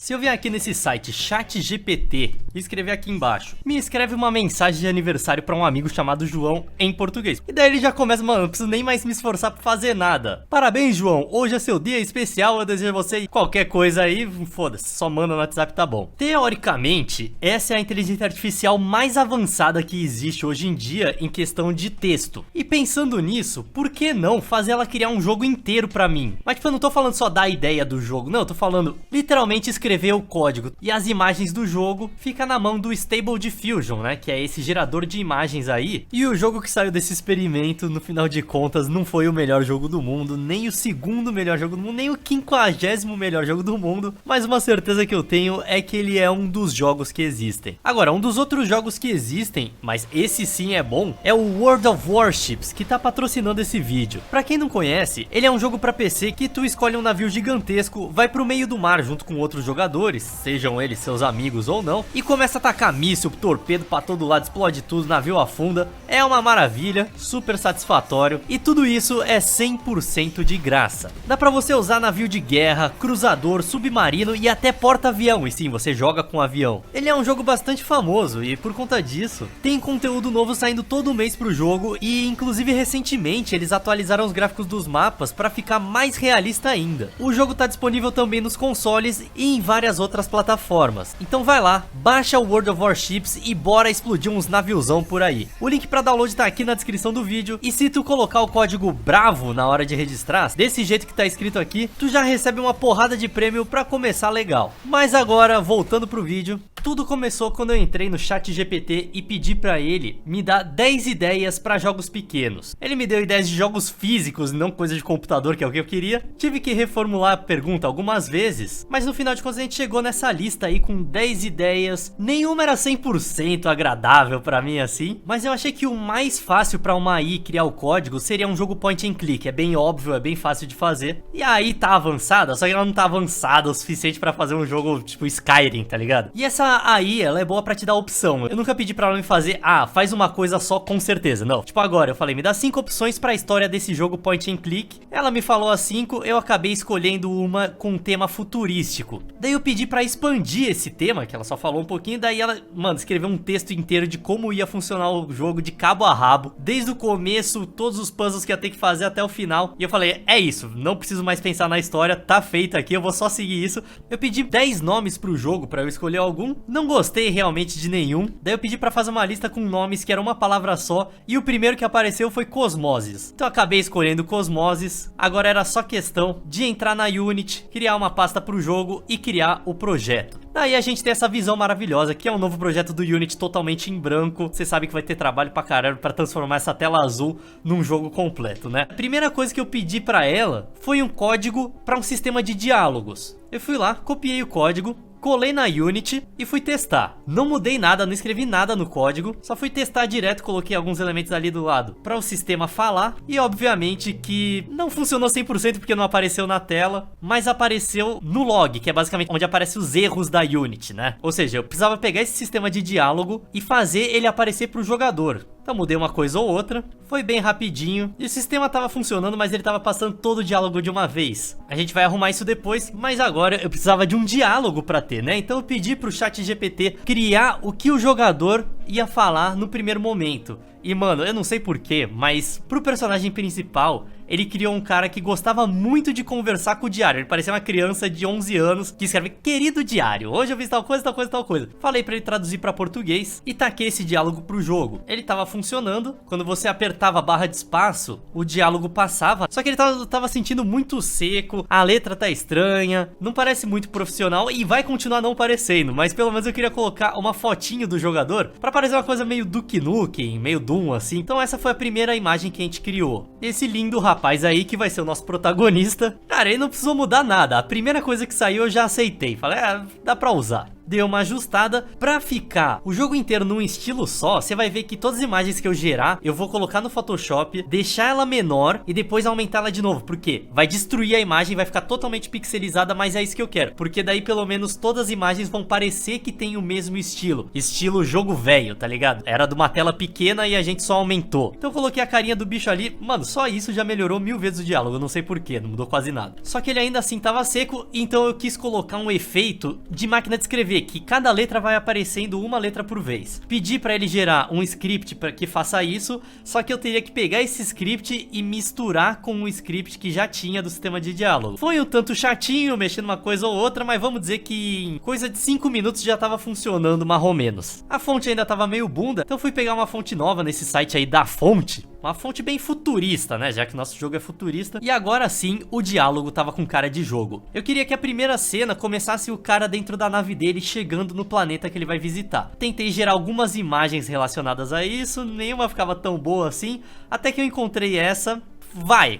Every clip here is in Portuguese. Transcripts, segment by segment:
Se eu vier aqui nesse site ChatGPT e escrever aqui embaixo, me escreve uma mensagem de aniversário pra um amigo chamado João em português. E daí ele já começa, mano, não preciso nem mais me esforçar pra fazer nada. Parabéns, João, hoje é seu dia especial, eu desejo a você qualquer coisa aí, foda-se, só manda no WhatsApp, tá bom. Teoricamente, essa é a inteligência artificial mais avançada que existe hoje em dia em questão de texto. E pensando nisso, por que não fazer ela criar um jogo inteiro pra mim? Mas tipo, eu não tô falando só da ideia do jogo, não, eu tô falando literalmente escrever o código e as imagens do jogo fica na mão do Stable Diffusion, né, que é esse gerador de imagens aí. E o jogo que saiu desse experimento, no final de contas, não foi o melhor jogo do mundo, nem o segundo melhor jogo do mundo, nem o 50º melhor jogo do mundo, mas uma certeza que eu tenho é que ele é um dos jogos que existem. Agora, um dos outros jogos que existem, mas esse sim é bom, é o World of Warships, que tá patrocinando esse vídeo. Pra quem não conhece, ele é um jogo pra PC que tu escolhe um navio gigantesco, vai pro meio do mar junto com outros jogadores, sejam eles seus amigos ou não, e começa a atacar míssil, torpedo pra todo lado, explode tudo, navio afunda. É uma maravilha, super satisfatório, e tudo isso é 100% de graça. Dá pra você usar navio de guerra, cruzador, submarino e até porta-avião, e sim, você joga com avião. Ele é um jogo bastante famoso e por conta disso, tem conteúdo novo saindo todo mês pro jogo, e inclusive recentemente eles atualizaram os gráficos dos mapas pra ficar mais realista ainda. O jogo tá disponível também nos consoles e em várias outras plataformas. Então vai lá, baixa o World of Warships e bora explodir uns naviozão por aí. O link para download tá aqui na descrição do vídeo, e se tu colocar o código BRAVO na hora de registrar, desse jeito que tá escrito aqui, tu já recebe uma porrada de prêmio pra começar legal. Mas agora, voltando pro vídeo, tudo começou quando eu entrei no ChatGPT e pedi pra ele me dar 10 ideias pra jogos pequenos. Ele me deu ideias de jogos físicos, não coisa de computador, que é o que eu queria. Tive que reformular a pergunta algumas vezes, mas no final de contas a gente chegou nessa lista aí com 10 ideias. Nenhuma era 100% agradável pra mim assim, mas eu achei que o mais fácil pra uma AI criar o código seria um jogo point and click. É bem óbvio, é bem fácil de fazer. E a AI tá avançada, só que ela não tá avançada o suficiente pra fazer um jogo tipo Skyrim, tá ligado? E essa AI, ela é boa pra te dar opção. Eu nunca pedi pra ela me fazer, faz uma coisa só com certeza, não. Tipo agora, eu falei, me dá 5 opções pra história desse jogo point and click. Ela me falou as 5, eu acabei escolhendo uma com um tema futurístico. Daí eu pedi pra expandir esse tema, que ela só falou um pouquinho, daí ela, mano, escreveu um texto inteiro de como ia funcionar o jogo de cabo a rabo, desde o começo, todos os puzzles que ia ter que fazer até o final. E eu falei, é isso, não preciso mais pensar na história, tá feito aqui, eu vou só seguir isso. Eu pedi 10 nomes pro jogo pra eu escolher algum, não gostei realmente de nenhum. Daí eu pedi pra fazer uma lista com nomes que era uma palavra só, e o primeiro que apareceu foi Cosmoses. Então eu acabei escolhendo Cosmoses. Agora era só questão de entrar na Unity, criar uma pasta pro jogo e criar o projeto. Daí a gente tem essa visão maravilhosa, que é um novo projeto do Unity totalmente em branco. Você sabe que vai ter trabalho pra caralho pra transformar essa tela azul num jogo completo, né? A primeira coisa que eu pedi pra ela foi um código pra um sistema de diálogos. Eu fui lá, copiei o código, colei na Unity e fui testar. Não mudei nada, não escrevi nada no código, só fui testar direto, coloquei alguns elementos ali do lado para o sistema falar, e obviamente que não funcionou 100% porque não apareceu na tela, mas apareceu no log, que é basicamente onde aparecem os erros da Unity, né? Ou seja, eu precisava pegar esse sistema de diálogo e fazer ele aparecer para o jogador. Então mudei uma coisa ou outra, foi bem rapidinho, e o sistema tava funcionando, mas ele tava passando todo o diálogo de uma vez. A gente vai arrumar isso depois, mas agora eu precisava de um diálogo pra ter, né? Então eu pedi pro ChatGPT criar o que o jogador ia falar no primeiro momento. E mano, eu não sei porquê, mas pro personagem principal, ele criou um cara que gostava muito de conversar com o diário. Ele parecia uma criança de 11 anos que escreve, querido diário, hoje eu fiz tal coisa, tal coisa, tal coisa. Falei pra ele traduzir pra português e taquei esse diálogo pro jogo. Ele tava funcionando, quando você apertava a barra de espaço, o diálogo passava. Só que ele tava sentindo muito seco, a letra tá estranha, não parece muito profissional e vai continuar não parecendo. Mas pelo menos eu queria colocar uma fotinho do jogador pra parecer uma coisa meio Duke Nukem, meio Doom assim. Então essa foi a primeira imagem que a gente criou. Esse lindo rapaz aí que vai ser o nosso protagonista. Cara, ele não precisou mudar nada. A primeira coisa que saiu eu já aceitei. Falei, dá pra usar. dei uma ajustada pra ficar o jogo inteiro num estilo só. Você vai ver que todas as imagens que eu gerar, eu vou colocar no Photoshop, deixar ela menor e depois aumentar ela de novo. Por quê? Vai destruir a imagem, vai ficar totalmente pixelizada, mas é isso que eu quero. Porque daí pelo menos todas as imagens vão parecer que tem o mesmo estilo. Estilo jogo velho, tá ligado? Era de uma tela pequena e a gente só aumentou. Então eu coloquei a carinha do bicho ali. Mano, só isso já melhorou 1000 vezes o diálogo. Eu não sei porquê, não mudou quase nada. Só que ele ainda assim tava seco, então eu quis colocar um efeito de máquina de escrever, que cada letra vai aparecendo uma letra por vez. Pedi pra ele gerar um script para que faça isso, só que eu teria que pegar esse script e misturar com um script que já tinha do sistema de diálogo. Foi um tanto chatinho, mexendo uma coisa ou outra, mas vamos dizer que em coisa de 5 minutos já tava funcionando mais ou menos. A fonte ainda tava meio bunda, então fui pegar uma fonte nova nesse site aí da Fonte. Uma fonte bem futurista, né? Já que nosso jogo é futurista. E agora sim, o diálogo tava com cara de jogo. Eu queria que a primeira cena começasse o cara dentro da nave dele chegando no planeta que ele vai visitar. Tentei gerar algumas imagens relacionadas a isso, nenhuma ficava tão boa assim, até que eu encontrei essa.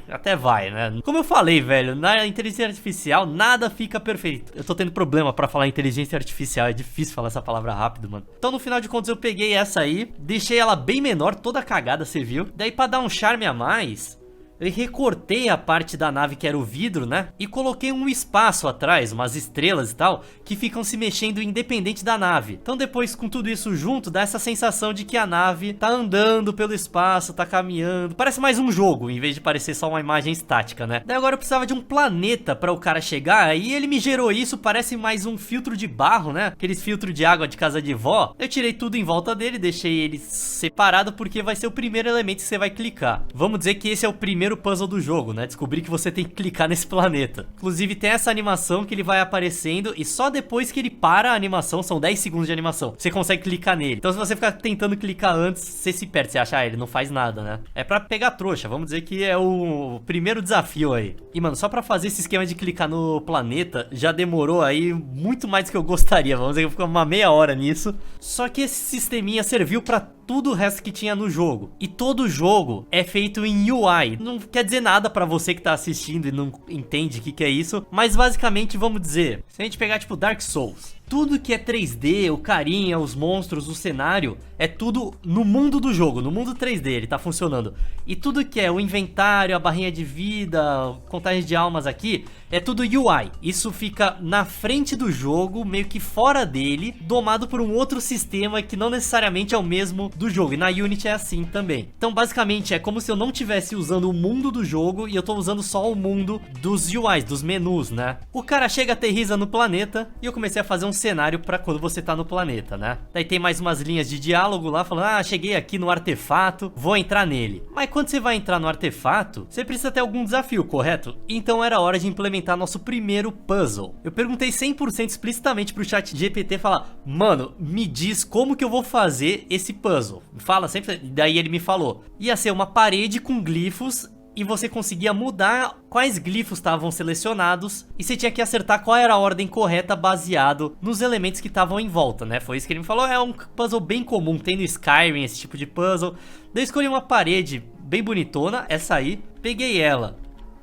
Até vai, né? Como eu falei, velho, na inteligência artificial nada fica perfeito. Eu tô tendo problema pra falar inteligência artificial, é difícil falar essa palavra rápido, mano. Então no final de contas eu peguei essa aí, deixei ela bem menor, toda cagada, você viu? Daí pra dar um charme a mais, eu recortei a parte da nave que era o vidro, né? E coloquei um espaço atrás, umas estrelas e tal, que ficam se mexendo independente da nave. Então depois, com tudo isso junto, dá essa sensação de que a nave tá andando pelo espaço, tá caminhando. Parece mais um jogo, em vez de parecer só uma imagem estática, né? Daí agora eu precisava de um planeta pra o cara chegar, aí ele me gerou isso, parece mais um filtro de barro, né? Aqueles filtros de água de casa de vó. Eu tirei tudo em volta dele, deixei ele separado porque vai ser o primeiro elemento que você vai clicar. Vamos dizer que esse é o primeiro puzzle do jogo, né? Descobrir que você tem que clicar nesse planeta. Inclusive tem essa animação que ele vai aparecendo e só depois que ele para a animação, são 10 segundos de animação, você consegue clicar nele. Então se você ficar tentando clicar antes, você se perde, você acha, ele não faz nada, né? É pra pegar trouxa, vamos dizer que é o primeiro desafio aí. E mano, só pra fazer esse esquema de clicar no planeta, já demorou aí muito mais do que eu gostaria, vamos dizer que eu fico uma meia hora nisso. Só que esse sisteminha serviu pra tudo o resto que tinha no jogo. E todo jogo é feito em UI. Não quer dizer nada pra você que tá assistindo e não entende o que é isso, mas basicamente vamos dizer, se a gente pegar tipo Dark Souls, tudo que é 3D, o carinha, os monstros, o cenário, é tudo no mundo do jogo, no mundo 3D ele tá funcionando. E tudo que é o inventário, a barrinha de vida, contagem de almas aqui, é tudo UI. Isso fica na frente do jogo, meio que fora dele, domado por um outro sistema que não necessariamente é o mesmo do jogo. E na Unity é assim também. Então basicamente é como se eu não estivesse usando o mundo do jogo e eu tô usando só o mundo dos UIs, dos menus, né? O cara chega, aterriza no planeta e eu comecei a fazer um cenário pra quando você tá no planeta, né? Daí tem mais umas linhas de diálogo lá falando, ah, cheguei aqui no artefato, vou entrar nele. Mas quando você vai entrar no artefato, você precisa ter algum desafio, correto? Então era hora de implementar nosso primeiro puzzle. Eu perguntei 100% explicitamente pro ChatGPT falar, mano, me diz como que eu vou fazer esse puzzle. Fala sempre, daí ele me falou, ia ser uma parede com glifos e você conseguia mudar quais glifos estavam selecionados e você tinha que acertar qual era a ordem correta baseado nos elementos que estavam em volta, né? Foi isso que ele me falou, é um puzzle bem comum, tem no Skyrim esse tipo de puzzle. Daí eu escolhi uma parede bem bonitona, essa aí, peguei ela,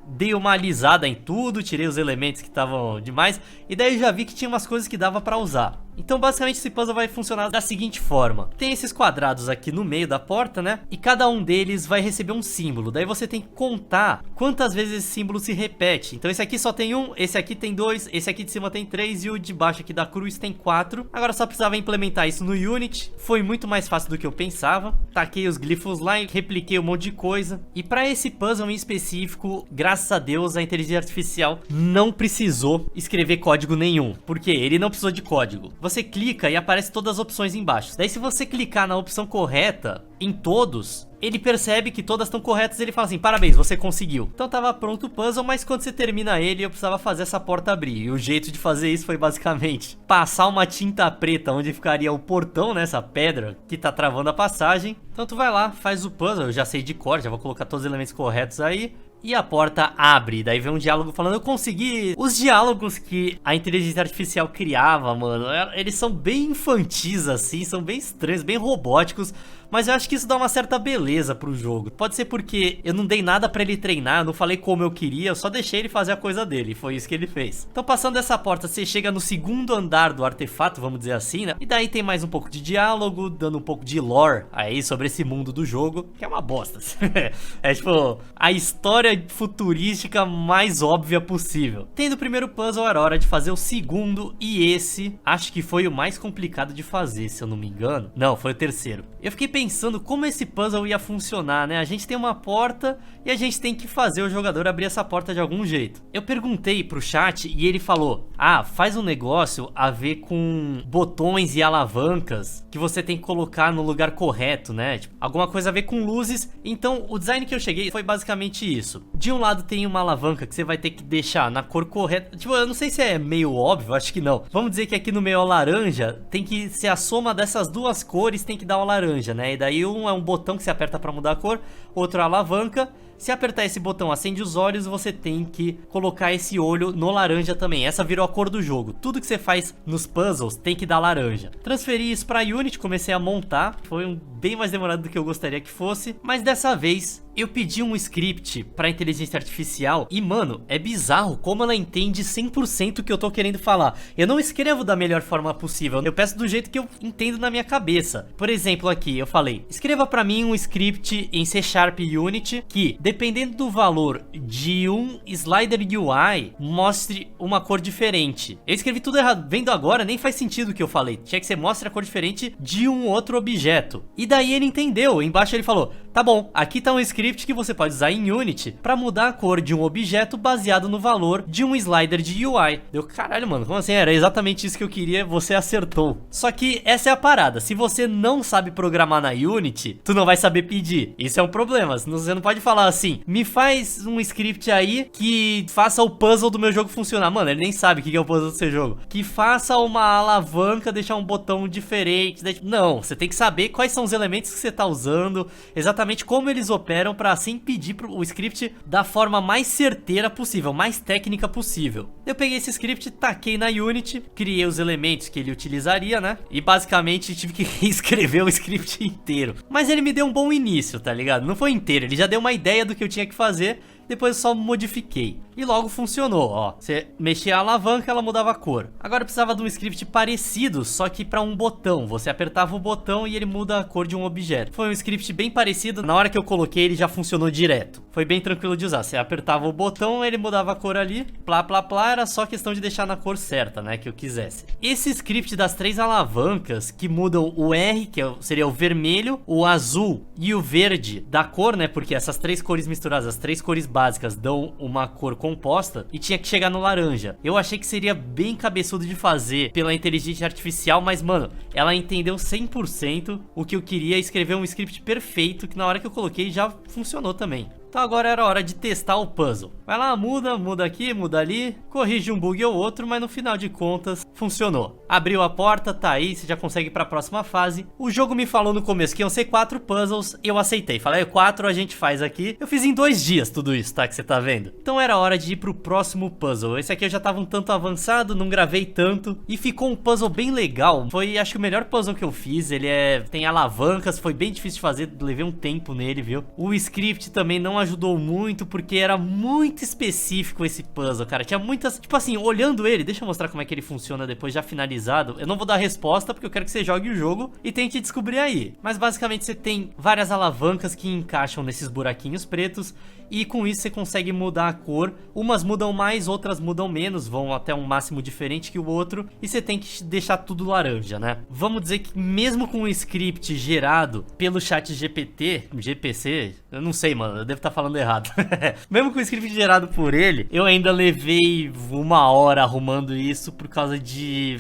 dei uma alisada em tudo, tirei os elementos que estavam demais e daí eu já vi que tinha umas coisas que dava pra usar. Então basicamente esse puzzle vai funcionar da seguinte forma, tem esses quadrados aqui no meio da porta, né? E cada um deles vai receber um símbolo, daí você tem que contar quantas vezes esse símbolo se repete. Então esse aqui só tem um, esse aqui tem dois, esse aqui de cima tem três e o de baixo aqui da cruz tem 4. Agora só precisava implementar isso no Unity, foi muito mais fácil do que eu pensava. Taquei os glifos lá e repliquei um monte de coisa. E para esse puzzle em específico, graças a Deus a inteligência artificial não precisou escrever código nenhum, porque ele não precisou de código. Você clica e aparece todas as opções embaixo. Daí se você clicar na opção correta em todos, ele percebe que todas estão corretas e ele fala assim, parabéns, você conseguiu. Então tava pronto o puzzle, mas quando você termina ele, eu precisava fazer essa porta abrir. E o jeito de fazer isso foi basicamente passar uma tinta preta onde ficaria o portão, né, essa pedra que tá travando a passagem. Então tu vai lá, faz o puzzle, eu já sei de cor, já vou colocar todos os elementos corretos aí. e a porta abre. Daí vem um diálogo falando, eu consegui. Os diálogos que a inteligência artificial criava, mano, eles são bem infantis assim, são bem estranhos, bem robóticos. Mas eu acho que isso dá uma certa beleza pro jogo. Pode ser porque eu não dei nada pra ele treinar, eu não falei como eu queria, eu só deixei ele fazer a coisa dele, e foi isso que ele fez. Então passando dessa porta, você chega no segundo andar do artefato, vamos dizer assim, né? E daí tem mais um pouco de diálogo, dando um pouco de lore aí sobre esse mundo do jogo, que é uma bosta. É tipo, a história futurística mais óbvia possível. Tendo o primeiro puzzle, era hora de fazer o segundo, e esse, acho que foi o mais complicado de fazer, se eu não me engano. Não, foi o terceiro. Eu fiquei pensando como esse puzzle ia funcionar, né? A gente tem uma porta e a gente tem que fazer o jogador abrir essa porta de algum jeito. Eu perguntei pro chat e ele falou, ah, faz um negócio a ver com botões e alavancas que você tem que colocar no lugar correto, né? Tipo, alguma coisa a ver com luzes. Então o design que eu cheguei foi basicamente isso. De um lado tem uma alavanca que você vai ter que deixar na cor correta. Tipo, eu não sei se é meio óbvio, acho que não. Vamos dizer que aqui no meio é o laranja, tem que ser a soma dessas duas cores, tem que dar o laranja, né? E daí um é um botão que você aperta pra mudar a cor, outro é a alavanca. Se apertar esse botão acende os olhos, você tem que colocar esse olho no laranja também. Essa virou a cor do jogo. Tudo que você faz nos puzzles tem que dar laranja. Transferi isso pra Unity, comecei a montar. Foi bem mais demorado do que eu gostaria que fosse. Mas dessa vez eu pedi um script pra inteligência artificial e, mano, é bizarro como ela entende 100% o que eu tô querendo falar. Eu não escrevo da melhor forma possível, eu peço do jeito que eu entendo na minha cabeça. Por exemplo, aqui eu falei, escreva pra mim um script em C# Unity que, dependendo do valor de um slider UI, mostre uma cor diferente. Eu escrevi tudo errado, vendo agora nem faz sentido o que eu falei. Tinha que ser mostre a cor diferente de um outro objeto. E daí ele entendeu, embaixo ele falou, tá bom, aqui tá um script que você pode usar em Unity pra mudar a cor de um objeto baseado no valor de um slider de UI. Deu, caralho, mano, como assim? Era exatamente isso que eu queria, você acertou. Só que essa é a parada, se você não sabe programar na Unity, tu não vai saber pedir. Isso é um problema, você não pode falar assim, me faz um script aí que faça o puzzle do meu jogo funcionar. Mano, ele nem sabe o que é o puzzle do seu jogo. Que faça uma alavanca, deixar um botão diferente. Não, você tem que saber quais são os elementos que você tá usando, exatamente como eles operam pra assim pedir o script da forma mais certeira possível, mais técnica possível. Eu peguei esse script, taquei na Unity, criei os elementos que ele utilizaria, né? E basicamente tive que reescrever o script inteiro. Mas ele me deu um bom início, tá ligado? Não foi inteiro, ele já deu uma ideia do que eu tinha que fazer. Depois eu só modifiquei. E logo funcionou, ó. Você mexia a alavanca, ela mudava a cor. Agora eu precisava de um script parecido, só que pra um botão. Você apertava o botão e ele muda a cor de um objeto. Foi um script bem parecido. Na hora que eu coloquei, ele já funcionou direto. Foi bem tranquilo de usar. Você apertava o botão, ele mudava a cor ali. Plá, plá, plá. Era só questão de deixar na cor certa, né? Que eu quisesse. Esse script das 3 alavancas, que mudam o R, que seria o vermelho, o azul e o verde da cor, né? Porque essas 3 cores misturadas, as 3 cores básicas dão uma cor composta e tinha que chegar no laranja. Eu achei que seria bem cabeçudo de fazer pela inteligência artificial, mas mano, ela entendeu 100% o que eu queria, escrever um script perfeito que na hora que eu coloquei já funcionou também. Então agora era hora de testar o puzzle. Vai lá, muda aqui, muda ali, corrige um bug ou outro, mas no final de contas, funcionou. Abriu a porta, tá aí, você já consegue ir pra próxima fase. O jogo me falou no começo que iam ser 4 puzzles, eu aceitei. Falei, 4 a gente faz aqui. Eu fiz em 2 dias tudo isso, tá? Que você tá vendo. Então era hora de ir pro próximo puzzle. Esse aqui eu já tava um tanto avançado, não gravei tanto. E ficou um puzzle bem legal. Foi, acho que o melhor puzzle que eu fiz. Ele tem alavancas, foi bem difícil de fazer, levei um tempo nele, viu? O script também não ajudou muito, porque era muito específico esse puzzle, cara. Tinha muitas, tipo assim, olhando ele, deixa eu mostrar como é que ele funciona depois já finalizado. Eu não vou dar resposta, porque eu quero que você jogue o jogo e tente descobrir aí. Mas basicamente você tem várias alavancas que encaixam nesses buraquinhos pretos, e com isso você consegue mudar a cor. Umas mudam mais, outras mudam menos, vão até um máximo diferente que o outro, e você tem que deixar tudo laranja, né? Vamos dizer que mesmo com o script gerado pelo chat GPT, GPC, eu não sei, mano, eu devo estar falando errado. Mesmo com o script gerado por ele, eu ainda levei 1 hora arrumando isso por causa de...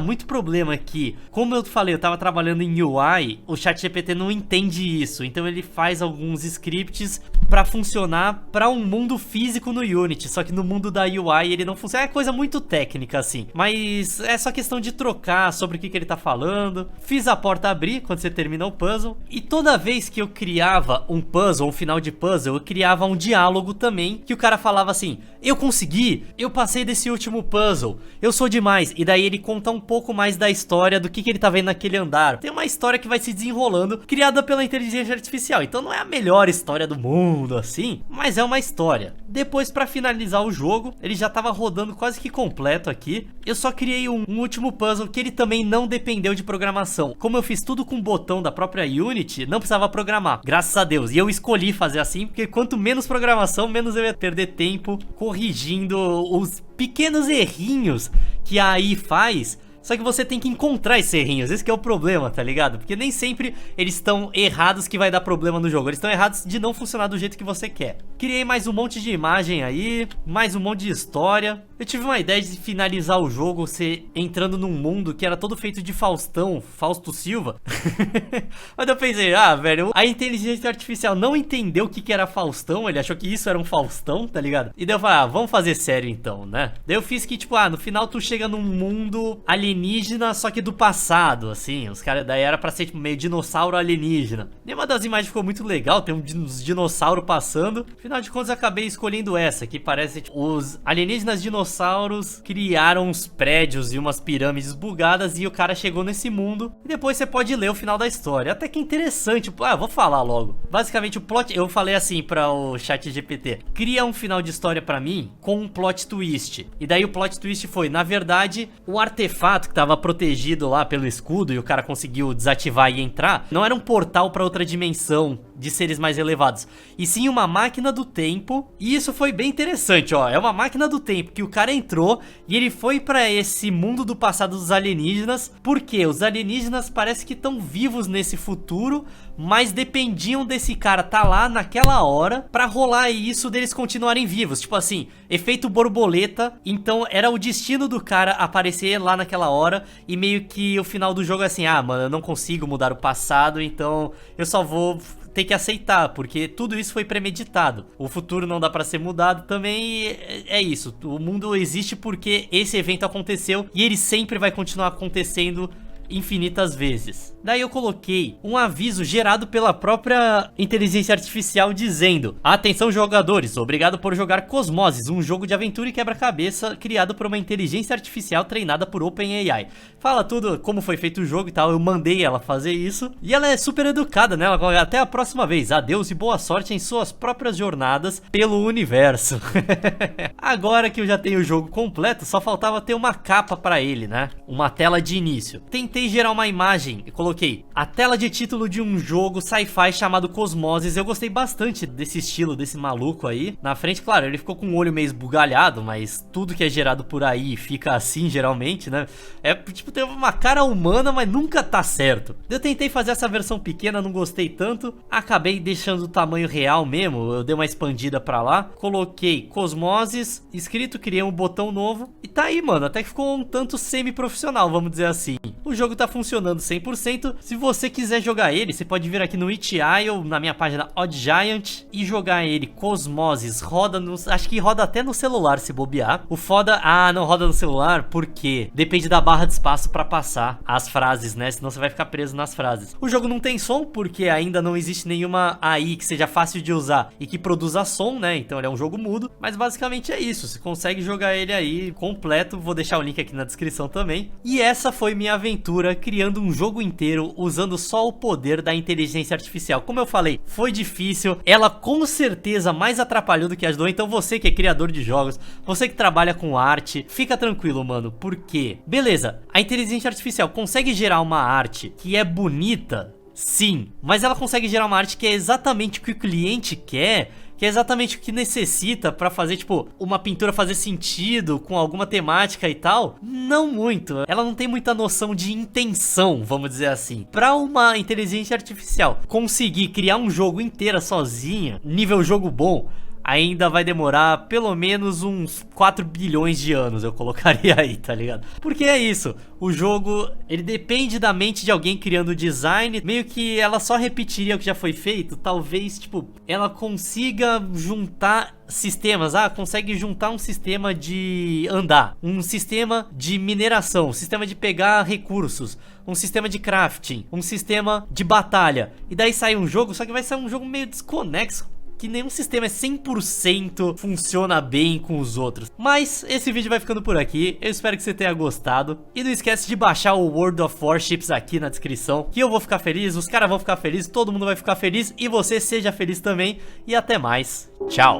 muito problema aqui. Como eu falei, eu tava trabalhando em UI, o ChatGPT não entende isso. Então ele faz alguns scripts pra funcionar pra um mundo físico no Unity, só que no mundo da UI ele não funciona. É coisa muito técnica assim, mas é só questão de trocar sobre o que ele tá falando. Fiz a porta abrir quando você termina o puzzle, e toda vez que eu criava um puzzle, um final de puzzle, eu criava um diálogo também, que o cara falava assim: eu consegui, eu passei desse último puzzle, eu sou demais. E daí ele conta um pouco mais da história, do que ele tá vendo naquele andar. Tem uma história que vai se desenrolando, criada pela inteligência artificial. Então não é a melhor história do mundo assim, mas é uma história. Depois, pra finalizar o jogo, ele já tava rodando quase que completo aqui. Eu só criei um último puzzle que ele também não dependeu de programação. Como eu fiz tudo com o botão da própria Unity, não precisava programar, graças a Deus. E eu escolhi fazer assim, porque quanto menos programação, menos eu ia perder tempo corrigindo os pequenos errinhos que a AI faz. Só que você tem que encontrar esses errinhos, esse que é o problema, tá ligado? Porque nem sempre eles estão errados que vai dar problema no jogo, eles estão errados de não funcionar do jeito que você quer. Criei mais um monte de imagem aí, mais um monte de história. Eu tive uma ideia de finalizar o jogo você entrando num mundo que era todo feito de Faustão, Fausto Silva. Mas eu pensei, velho, a inteligência artificial não entendeu o que era Faustão, ele achou que isso era um Faustão, tá ligado? E daí eu falei, vamos fazer sério então, né? Daí eu fiz que, tipo, no final tu chega num mundo alienígena, só que do passado, assim. Os caras, daí era pra ser, tipo, meio dinossauro alienígena. Nenhuma das imagens ficou muito legal, tem uns dinossauros passando. Afinal de contas, eu acabei escolhendo essa, que parece, tipo, os alienígenas dinossauros criaram uns prédios e umas pirâmides bugadas, e o cara chegou nesse mundo. E depois você pode ler o final da história. Até que interessante, tipo, vou falar logo. Basicamente, o plot, eu falei assim pra o ChatGPT: cria um final de história pra mim com um plot twist. E daí o plot twist foi, na verdade, o artefato que tava protegido lá pelo escudo e o cara conseguiu desativar e entrar, não era um portal pra outra dimensão de seres mais elevados, e sim uma máquina do tempo. E isso foi bem interessante, é uma máquina do tempo que o cara entrou e ele foi pra esse mundo do passado dos alienígenas, porque os alienígenas parece que estão vivos nesse futuro, mas dependiam desse cara tá lá naquela hora pra rolar isso deles continuarem vivos, tipo assim, efeito borboleta. Então era o destino do cara aparecer lá naquela hora, e meio que o final do jogo é assim: mano, eu não consigo mudar o passado, então eu só vou ter que aceitar, porque tudo isso foi premeditado. O futuro não dá pra ser mudado também, é isso. O mundo existe porque esse evento aconteceu e ele sempre vai continuar acontecendo infinitas vezes. Daí eu coloquei um aviso gerado pela própria inteligência artificial dizendo: atenção jogadores, obrigado por jogar Cosmoses, um jogo de aventura e quebra-cabeça criado por uma inteligência artificial treinada por OpenAI. Fala tudo como foi feito o jogo e tal. Eu mandei ela fazer isso e ela é super educada, né? Ela fala: até a próxima vez, adeus e boa sorte em suas próprias jornadas pelo universo. Agora que eu já tenho o jogo completo, só faltava ter uma capa pra ele, né? Uma tela de início. Tentei gerar uma imagem e coloquei a tela de título de um jogo sci-fi chamado Cosmoses. Eu gostei bastante desse estilo, desse maluco aí. Na frente, claro, ele ficou com o olho meio esbugalhado, mas tudo que é gerado por aí fica assim geralmente, né? É tipo, tem uma cara humana, mas nunca tá certo. Eu tentei fazer essa versão pequena, não gostei tanto. Acabei deixando o tamanho real mesmo, eu dei uma expandida pra lá. Coloquei Cosmoses, escrito, criei um botão novo. E tá aí, mano, até que ficou um tanto semi-profissional, vamos dizer assim. O jogo tá funcionando 100%. Se você quiser jogar ele, você pode vir aqui no itch.io, na minha página Odd Giant, e jogar ele. Cosmoses roda no... acho que roda até no celular se bobear. O foda... não roda no celular porque depende da barra de espaço pra passar as frases, né? Senão você vai ficar preso nas frases. O jogo não tem som porque ainda não existe nenhuma AI que seja fácil de usar e que produza som, né? Então ele é um jogo mudo. Mas basicamente é isso. Você consegue jogar ele aí completo. Vou deixar o link aqui na descrição também. E essa foi minha aventura criando um jogo inteiro usando só o poder da inteligência artificial. Como eu falei, foi difícil, ela com certeza mais atrapalhou do que ajudou. Então você que é criador de jogos, você que trabalha com arte, fica tranquilo, mano, porque beleza, a inteligência artificial consegue gerar uma arte que é bonita, sim, mas ela consegue gerar uma arte que é exatamente o que o cliente quer, que é exatamente o que necessita pra fazer, tipo, uma pintura fazer sentido com alguma temática e tal? Não muito. Ela não tem muita noção de intenção, vamos dizer assim. Pra uma inteligência artificial conseguir criar um jogo inteira sozinha, nível jogo bom, ainda vai demorar pelo menos uns 4 bilhões de anos, eu colocaria aí, tá ligado? Porque é isso, o jogo, ele depende da mente de alguém criando o design, meio que ela só repetiria o que já foi feito, talvez, tipo, ela consiga juntar sistemas, consegue juntar um sistema de andar, um sistema de mineração, um sistema de pegar recursos, um sistema de crafting, um sistema de batalha, e daí sai um jogo, só que vai sair um jogo meio desconexo, que nenhum sistema é 100% funciona bem com os outros. Mas esse vídeo vai ficando por aqui, eu espero que você tenha gostado. E não esquece de baixar o World of Warships aqui na descrição, que eu vou ficar feliz, os caras vão ficar felizes, todo mundo vai ficar feliz e você seja feliz também. E até mais, tchau!